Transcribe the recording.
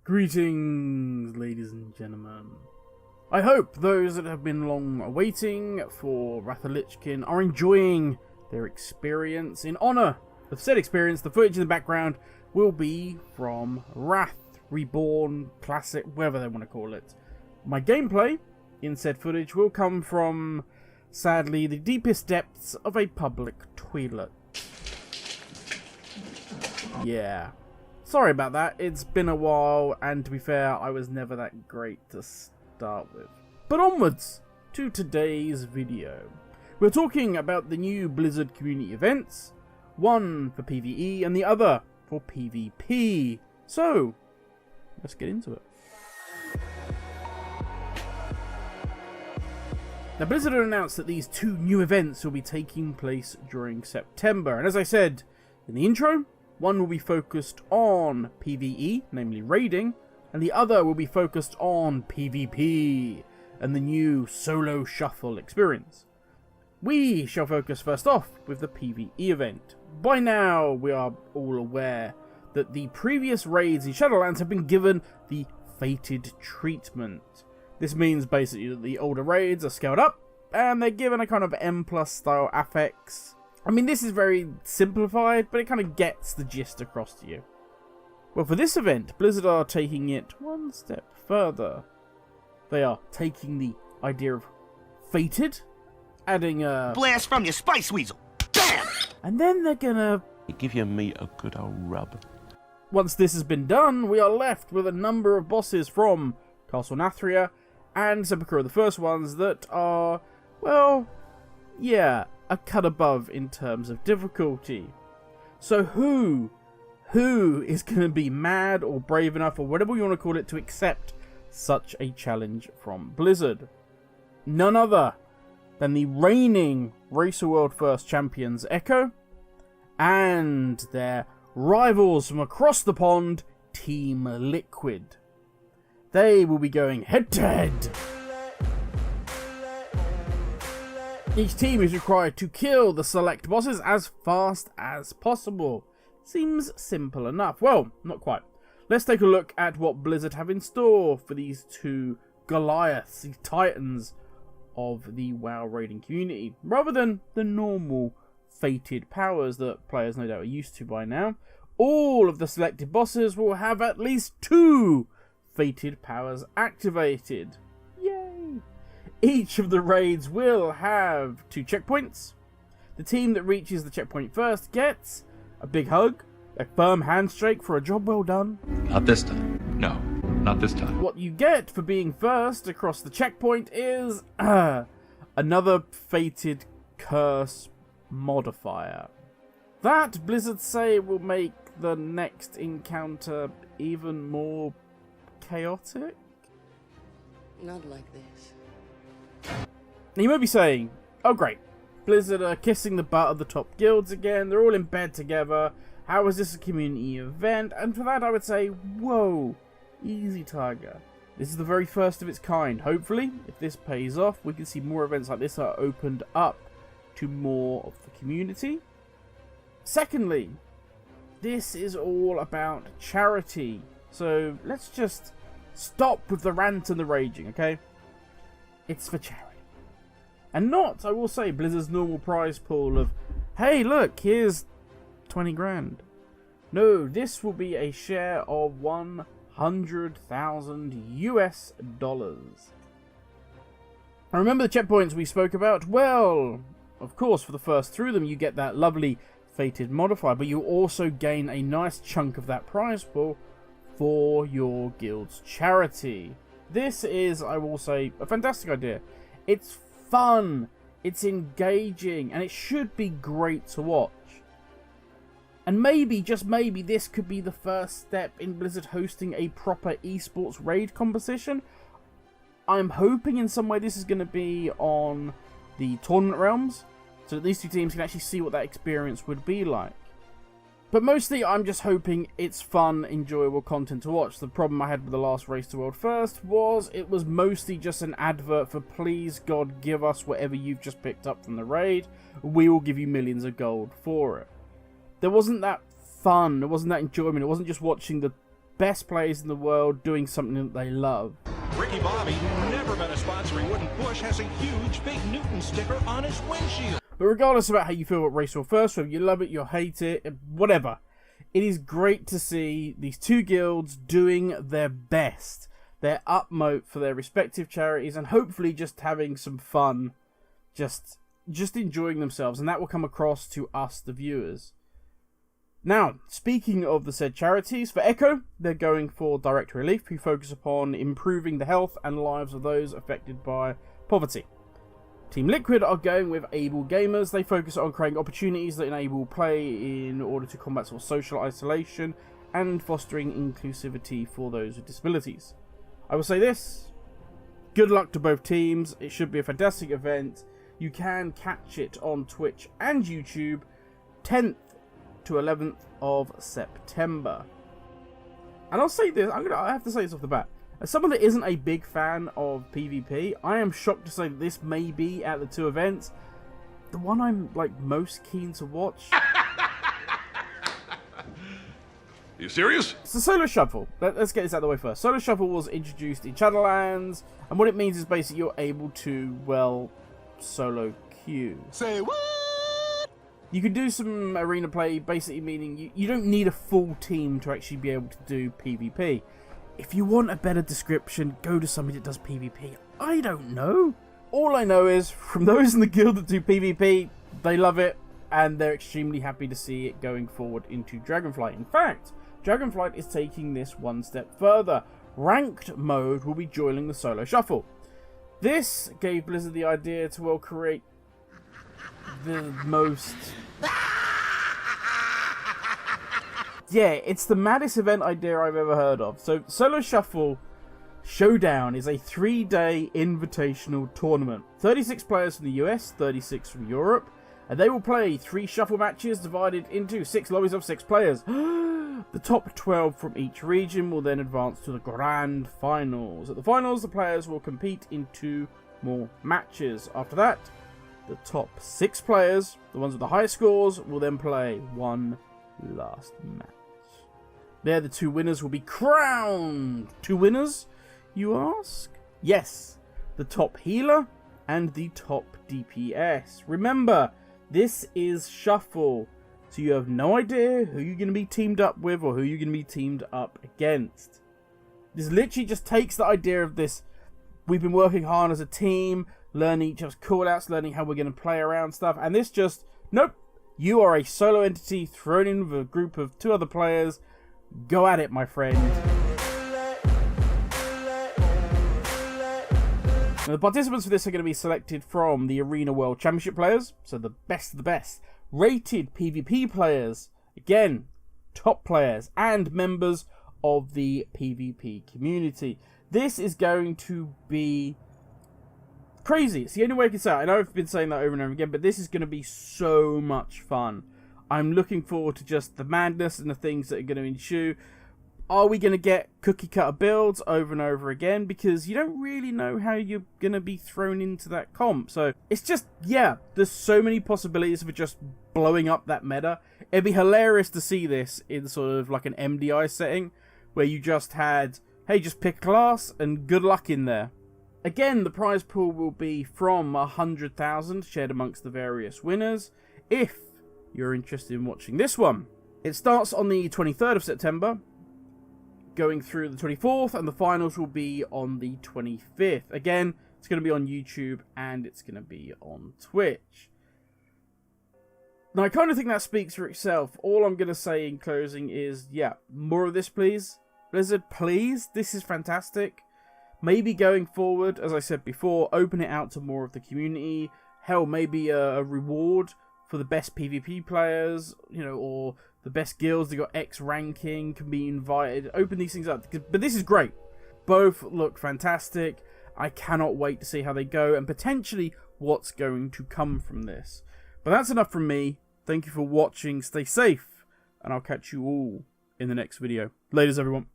Greetings, ladies and gentlemen. I hope those that have been long awaiting for Wrath of Lich King are enjoying their experience. In honour of said experience, the footage in the background will be from Wrath Reborn Classic, whatever they want to call it. My gameplay in said footage will come from, sadly, the deepest depths of a public toilet. Yeah. Sorry about that, it's been a while, and to be fair, I was never that great to start with. But onwards to today's video. We're talking about the new Blizzard community events, one for PvE and the other for PvP. So, let's get into it. Now, Blizzard announced that these two new events will be taking place during September, and as I said in the intro, one will be focused on PvE, namely raiding, and the other will be focused on PvP and the new solo shuffle experience. We shall focus first off with the PvE event. By now, we are all aware that the previous raids in Shadowlands have been given the fated treatment. This means basically that the older raids are scaled up, and they're given a kind of M+ style affix. I mean, this is very simplified, but it kind of gets the gist across to you. Well, for this event, Blizzard are taking it one step further. They are taking the idea of fated, adding a blast from your spice weasel. Bam! And then they're gonna give your meat a good old rub. Once this has been done, we are left with a number of bosses from Castle Nathria and Sepulchre, the first ones that are, well, yeah, a cut above in terms of difficulty. So who is going to be mad or brave enough, or whatever you want to call it, to accept such a challenge from Blizzard? None other than the reigning Race of World First champions Echo and their rivals from across the pond, Team Liquid. They will be going head to head. Each team is required to kill the select bosses as fast as possible. Seems simple enough. Well, not quite. Let's take a look at what Blizzard have in store for these two Goliaths, these titans of the WoW raiding community, rather than the normal fated powers that players no doubt are used to by now. All of the selected bosses will have at least 2 fated powers activated. Yay! Each of the raids will have 2 checkpoints. The team that reaches the checkpoint first gets a big hug, a firm handshake for a job well done. Not this time. No, not this time. What you get for being first across the checkpoint is another fated curse modifier. That, Blizzard say, will make the next encounter even more chaotic? Not like this. Now you might be saying, oh great, Blizzard are kissing the butt of the top guilds again, they're all in bed together, how is this a community event? And for that I would say, whoa, easy tiger. This is the very first of its kind. Hopefully, if this pays off, we can see more events like this are opened up to more of the community. Secondly, this is all about charity. So let's just stop with the rant and the raging, okay? It's for charity. And not, I will say, Blizzard's normal prize pool of, hey look, here's 20 grand. No, this will be a share of 100,000 US dollars. I remember the checkpoints we spoke about? Well, of course, for the first through them you get that lovely fated modifier, but you also gain a nice chunk of that prize pool for your guild's charity. This is, I will say, a fantastic idea. It's fun, it's engaging, and it should be great to watch. And maybe, just maybe, this could be the first step in Blizzard hosting a proper esports raid competition. I'm hoping in some way this is going to be on the tournament realms, so that these two teams can actually see what that experience would be like. But mostly, I'm just hoping it's fun, enjoyable content to watch. The problem I had with the last Race to World First was it was mostly just an advert for please God give us whatever you've just picked up from the raid. We will give you millions of gold for it. There wasn't that fun, there wasn't that enjoyment, it wasn't just watching the best players in the world doing something that they love. Ricky Bobby, who never met a sponsor he wouldn't push, has a huge Big Newton sticker on his windshield. But regardless about how you feel about Race War First, whether you love it, you hate it, whatever, it is great to see these two guilds doing their best, their utmost for their respective charities, and hopefully just having some fun, just enjoying themselves, and that will come across to us, the viewers. Now, speaking of the said charities, for Echo, they're going for direct relief, who focus upon improving the health and lives of those affected by poverty. Team Liquid are going with Able Gamers. They focus on creating opportunities that enable play in order to combat sort of social isolation and fostering inclusivity for those with disabilities. I will say this, good luck to both teams. It should be a fantastic event. You can catch it on Twitch and YouTube, 10th to 11th of September. And I'll say this, I have to say this off the bat. As someone that isn't a big fan of PvP, I am shocked to say that this may be, at the two events, the one I'm like most keen to watch. You serious? It's the Solo Shuffle. Let's get this out of the way first. Solo Shuffle was introduced in Shadowlands, and what it means is basically you're able to, well, solo queue. Say what? You can do some arena play, basically meaning you don't need a full team to actually be able to do PvP. If you want a better description, go to somebody that does PvP. I don't know. All I know is, from those in the guild that do PvP, they love it, and they're extremely happy to see it going forward into Dragonflight. In fact, Dragonflight is taking this one step further. Ranked mode will be joining the Solo Shuffle. This gave Blizzard the idea to, well, create the most... Yeah, it's the maddest event idea I've ever heard of. So, Solo Shuffle Showdown is a 3-day invitational tournament. 36 players from the US, 36 from Europe, and they will play 3 shuffle matches divided into 6 lobbies of 6 players. The top 12 from each region will then advance to the Grand Finals. At the Finals, the players will compete in 2 more matches. After that, the top 6 players, the ones with the highest scores, will then play one last match. There, the 2 winners will be crowned. 2 winners, you ask? Yes, the top healer and the top DPS. Remember, this is Shuffle, so you have no idea who you're going to be teamed up with or who you're going to be teamed up against. This literally just takes the idea of this, we've been working hard as a team, learning each other's callouts, learning how we're going to play around stuff, and this just, nope, you are a solo entity thrown in with a group of 2 other players. Go at it, my friend. Now, the participants for this are going to be selected from the Arena World Championship players, so the best of the best. Rated PvP players, again, top players, and members of the PvP community. This is going to be crazy. It's the only way I can say it. I know I've been saying that over and over again, but this is going to be so much fun. I'm looking forward to just the madness and the things that are going to ensue. Are we going to get cookie cutter builds over and over again? Because you don't really know how you're going to be thrown into that comp. So it's just, yeah, there's so many possibilities for just blowing up that meta. It'd be hilarious to see this in sort of like an MDI setting where you just had, hey, just pick a class and good luck in there. Again, the prize pool will be from 100,000 shared amongst the various winners. If you're interested in watching this one, it starts on the 23rd of September, going through the 24th, and the finals will be on the 25th. Again, it's going to be on YouTube and it's going to be on Twitch. Now, I kind of think that speaks for itself. All I'm going to say in closing is, yeah, more of this, please. Blizzard, please. This is fantastic. Maybe going forward, as I said before, open it out to more of the community. Hell, maybe a reward for the best PvP players, you know, or the best guilds that got X ranking can be invited. Open these things up. But this is great. Both look fantastic. I cannot wait to see how they go and potentially what's going to come from this. But that's enough from me. Thank you for watching. Stay safe. And I'll catch you all in the next video. Laters, everyone.